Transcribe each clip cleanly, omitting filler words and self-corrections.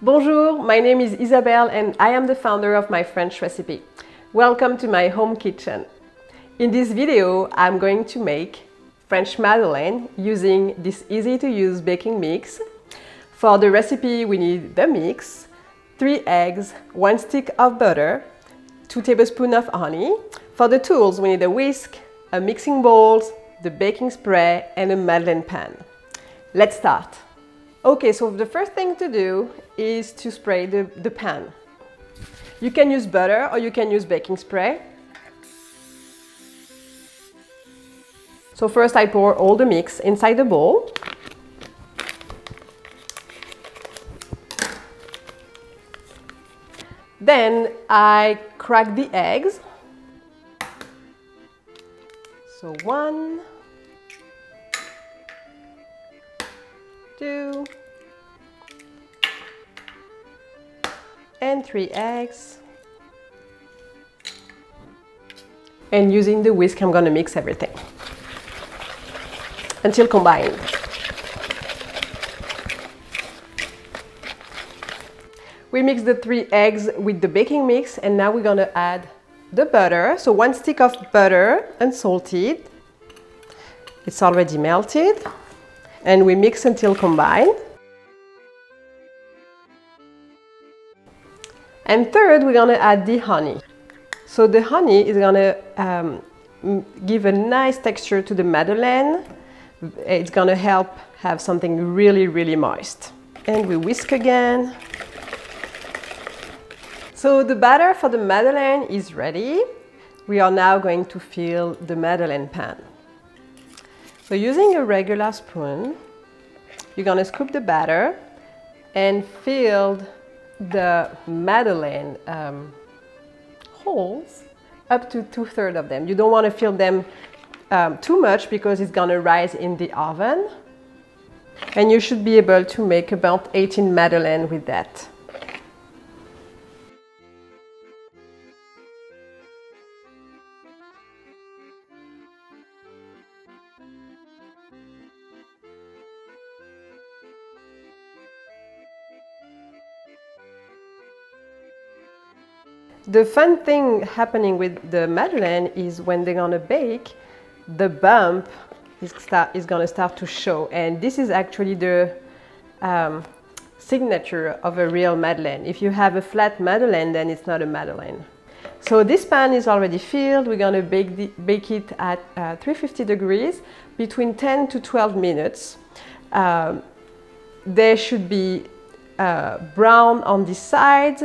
Bonjour, my name is Isabel and I am the founder of My French Recipe. Welcome to my home kitchen. In this video, I'm going to make French Madeleine using this easy-to-use baking mix. For the recipe, we need the mix, 3 eggs, 1 stick of butter, 2 tablespoons of honey. For the tools, we need a whisk, a mixing bowl, the baking spray, and a Madeleine pan. Let's start. Okay, so the first thing to do is to spray the pan. You can use butter or you can use baking spray. So first I pour all the mix inside the bowl. Then I crack the eggs. So 1, 2, and 3 eggs. And using the whisk, I'm going to mix everything until combined. We mix the 3 eggs with the baking mix, and now we're going to add the butter. So 1 stick of butter, unsalted. It's already melted. And we mix until combined. And third, we're going to add the honey. So the honey is going to give a nice texture to the Madeleine. It's going to help have something really, really moist. And we whisk again. So the batter for the Madeleine is ready. We are now going to fill the Madeleine pan. So using a regular spoon, you're going to scoop the batter and fill the Madeleine holes up to 2/3 of them. You don't want to fill them too much because it's going to rise in the oven. And you should be able to make about 18 Madeleine with that. The fun thing happening with the Madeleine is when they're gonna bake, the bump is gonna start to show, and this is actually the signature of a real Madeleine. If you have a flat Madeleine, then it's not a Madeleine. So this pan is already filled. We're gonna bake it at 350 degrees between 10 to 12 minutes. They should be brown on the sides.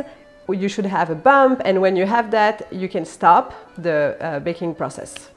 You should have a bump, and when you have that, you can stop the baking process.